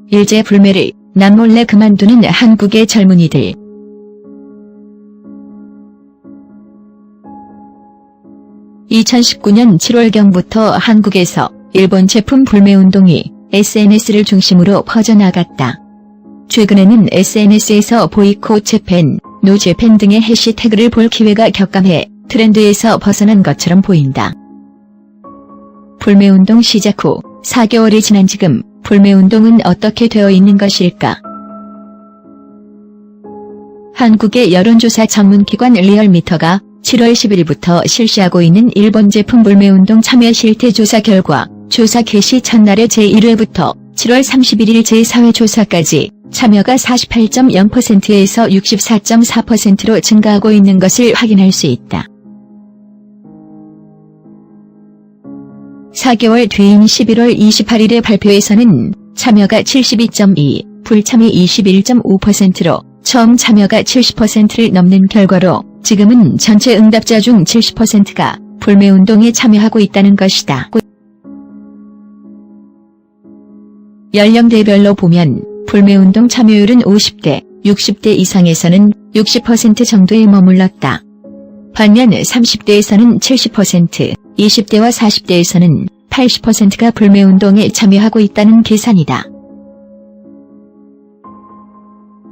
일제 불매를 남몰래 그만두는 한국의 젊은이들. 2019년 7월경부터 한국에서 일본 제품 불매운동이 SNS를 중심으로 퍼져나갔다. 최근에는 SNS에서 보이콧 재팬, 노 재팬 등의 해시태그를 볼 기회가 격감해 트렌드에서 벗어난 것처럼 보인다. 불매운동 시작 후 4개월이 지난 지금 불매운동은 어떻게 되어 있는 것일까? 한국의 여론조사 전문기관 리얼미터가 7월 10일부터 실시하고 있는 일본 제품 불매운동 참여 실태 조사 결과 조사 개시 첫날의 제1회부터 7월 31일 제4회 조사까지 참여가 48.0%에서 64.4%로 증가하고 있는 것을 확인할 수 있다. 4개월 뒤인 11월 28일의 발표에서는 참여가 72.2, 불참이 21.5%로 처음 참여가 70%를 넘는 결과로 지금은 전체 응답자 중 70%가 불매운동에 참여하고 있다는 것이다. 연령대별로 보면 불매운동 참여율은 50대, 60대 이상에서는 60% 정도에 머물렀다. 반면 30대에서는 70%, 20대와 40대에서는 80%가 불매운동에 참여하고 있다는 계산이다.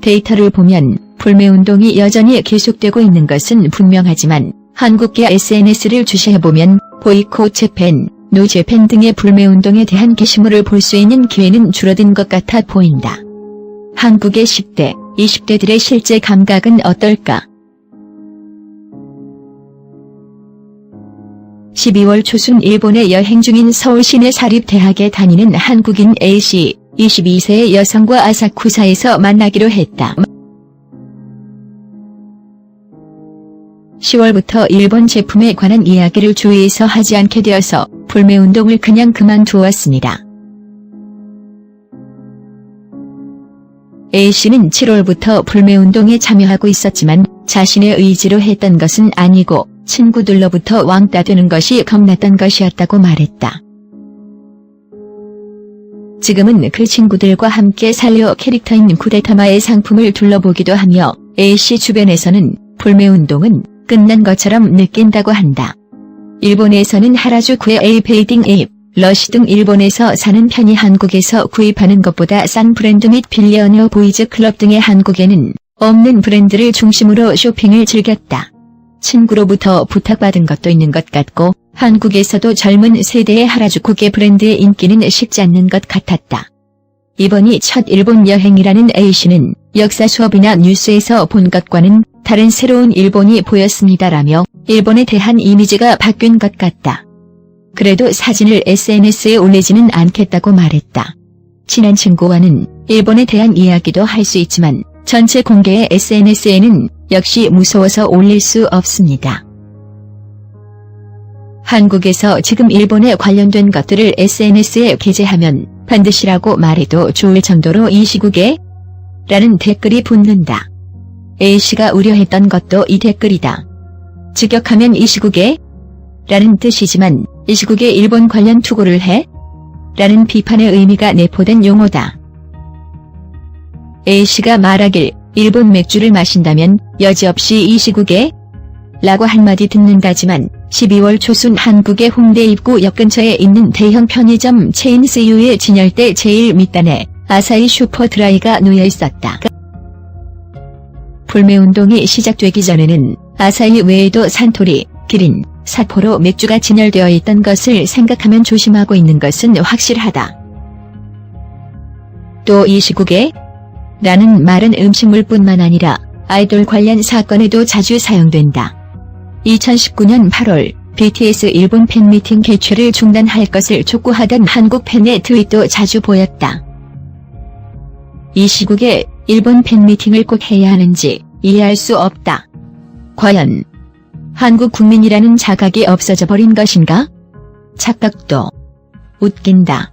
데이터를 보면 불매운동이 여전히 계속되고 있는 것은 분명하지만 한국계 SNS를 주시해보면 보이콧 재팬, 노 재팬 등의 불매운동에 대한 게시물을 볼 수 있는 기회는 줄어든 것 같아 보인다. 한국의 10대, 20대들의 실제 감각은 어떨까? 12월 초순 일본에 여행 중인 서울 시내 사립대학에 다니는 한국인 A씨, 22세의 여성과 아사쿠사에서 만나기로 했다. 10월부터 일본 제품에 관한 이야기를 주위에서 하지 않게 되어서 불매운동을 그냥 그만두었습니다. A씨는 7월부터 불매운동에 참여하고 있었지만 자신의 의지로 했던 것은 아니고 친구들로부터 왕따 되는 것이 겁났던 것이었다고 말했다. 지금은 그 친구들과 함께 산료 캐릭터인 구데타마의 상품을 둘러보기도 하며 A씨 주변에서는 불매운동은 끝난 것처럼 느낀다고 한다. 일본에서는 하라주쿠의 에이페이딩 앱, 러시 등 일본에서 사는 편이 한국에서 구입하는 것보다 싼 브랜드 및 빌리어너 보이즈 클럽 등의 한국에는 없는 브랜드를 중심으로 쇼핑을 즐겼다. 친구로부터 부탁받은 것도 있는 것 같고 한국에서도 젊은 세대의 하라주쿠계 브랜드의 인기는 식지 않는 것 같았다. 이번이 첫 일본 여행이라는 A씨는 역사 수업이나 뉴스에서 본 것과는 다른 새로운 일본이 보였습니다라며 일본에 대한 이미지가 바뀐 것 같다. 그래도 사진을 SNS에 올리지는 않겠다고 말했다. 친한 친구와는 일본에 대한 이야기도 할 수 있지만 전체 공개의 SNS에는 역시 무서워서 올릴 수 없습니다. 한국에서 지금 일본에 관련된 것들을 SNS에 게재하면 반드시라고 말해도 좋을 정도로 이 시국에? 라는 댓글이 붙는다. A씨가 우려했던 것도 이 댓글이다. 직역하면 이 시국에? 라는 뜻이지만 이 시국에 일본 관련 투고를 해? 라는 비판의 의미가 내포된 용어다. A씨가 말하길 일본 맥주를 마신다면 여지없이 이 시국에? 라고 한마디 듣는다지만 12월 초순 한국의 홍대 입구 역 근처에 있는 대형 편의점 체인 CU의 진열대 제일 밑단에 아사히 슈퍼드라이가 놓여 있었다. 불매운동이 시작되기 전에는 아사히 외에도 산토리, 기린, 사포로 맥주가 진열되어 있던 것을 생각하면 조심하고 있는 것은 확실하다. 또 이 시국에? 라는 말은 음식물뿐만 아니라 아이돌 관련 사건에도 자주 사용된다. 2019년 8월 BTS 일본 팬미팅 개최를 중단할 것을 촉구하던 한국 팬의 트윗도 자주 보였다. 이 시국에 일본 팬미팅을 꼭 해야 하는지 이해할 수 없다. 과연 한국 국민이라는 자각이 없어져 버린 것인가? 착각도 웃긴다.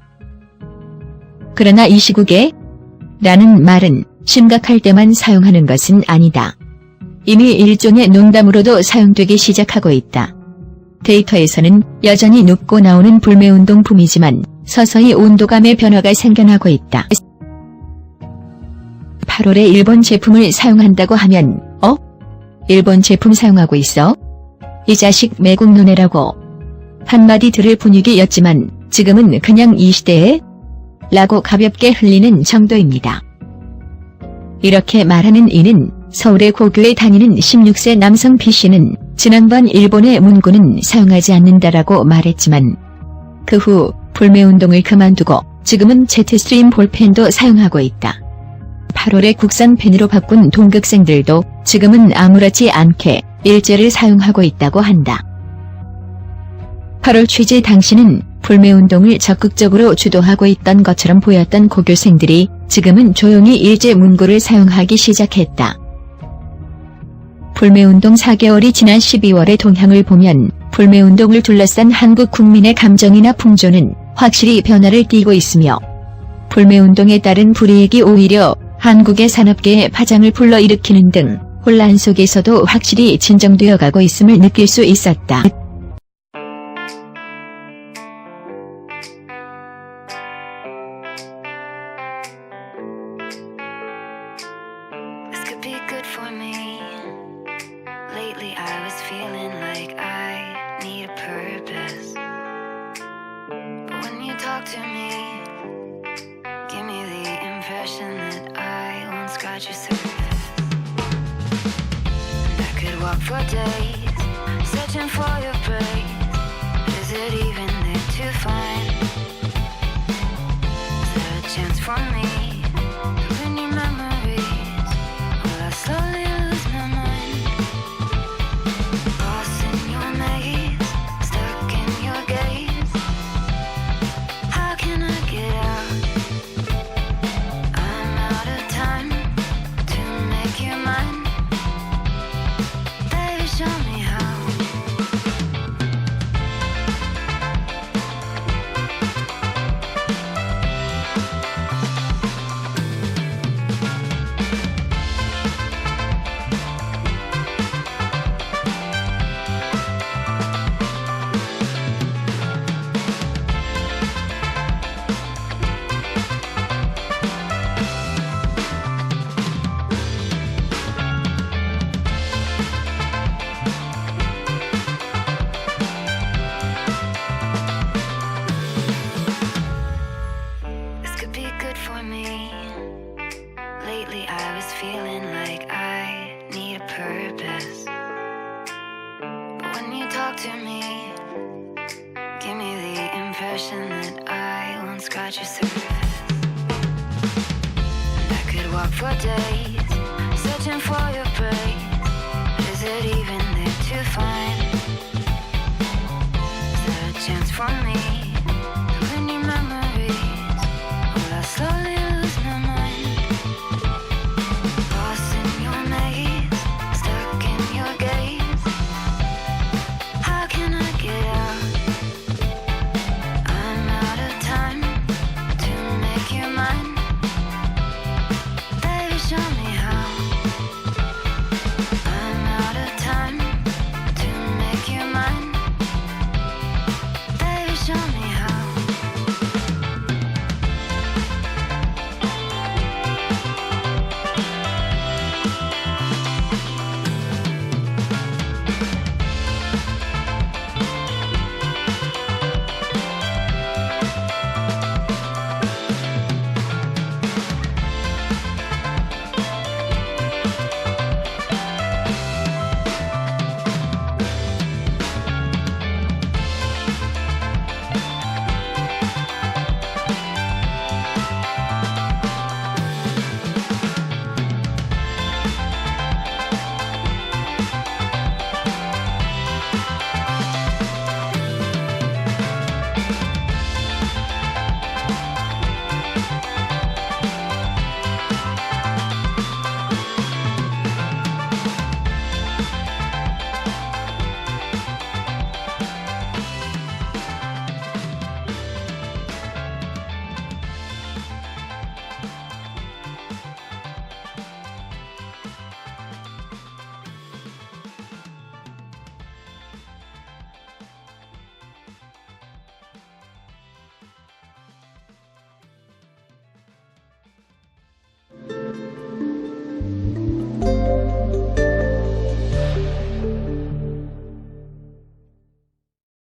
그러나 이 시국에? 라는 말은 심각할 때만 사용하는 것은 아니다. 이미 일종의 농담으로도 사용되기 시작하고 있다. 데이터에서는 여전히 높고 나오는 불매운동 붐이지만 서서히 온도감의 변화가 생겨나고 있다. 8월에 일본 제품을 사용한다고 하면 일본 제품 사용하고 있어? 이 자식 매국 노네라고 한마디 들을 분위기였지만 지금은 그냥 이 시대에? 라고 가볍게 흘리는 정도입니다. 이렇게 말하는 이는 서울의 고교에 다니는 16세 남성 B씨는 지난번 일본의 문구는 사용하지 않는다라고 말했지만 그 후 불매운동을 그만두고 지금은 제트스트림 볼펜도 사용하고 있다. 8월에 국산 펜으로 바꾼 동급생들도 지금은 아무렇지 않게 일제를 사용하고 있다고 한다. 8월 취재 당시는 불매운동을 적극적으로 주도하고 있던 것처럼 보였던 고교생들이 지금은 조용히 일제 문구를 사용하기 시작했다. 불매운동 4개월이 지난 12월의 동향을 보면 불매운동을 둘러싼 한국 국민의 감정이나 풍조는 확실히 변화를 띠고 있으며 불매운동에 따른 불이익이 오히려 한국의 산업계에 파장을 불러일으키는 등 혼란 속에서도 확실히 진정되어 가고 있음을 느낄 수 있었다. This could be good for me. Lately I was feeling like I need a purpose. But when you talk to me, give me the impression that I won't scratch your surface. And I could walk for days, searching for your praise. Is it even there to find? Is there a chance for me to win your memories? Will I slowly lose my mind? Lost in your maze, stuck in your gaze. How can I get out? I'm out of time to make you mine. Baby, show me how. This could be good for me. Lately I was feeling like I need a purpose. But when you talk to me, give me the impression that I won't scratch your surface. And I could walk for days, searching for your praise. Is it even there to find? Is there a chance for me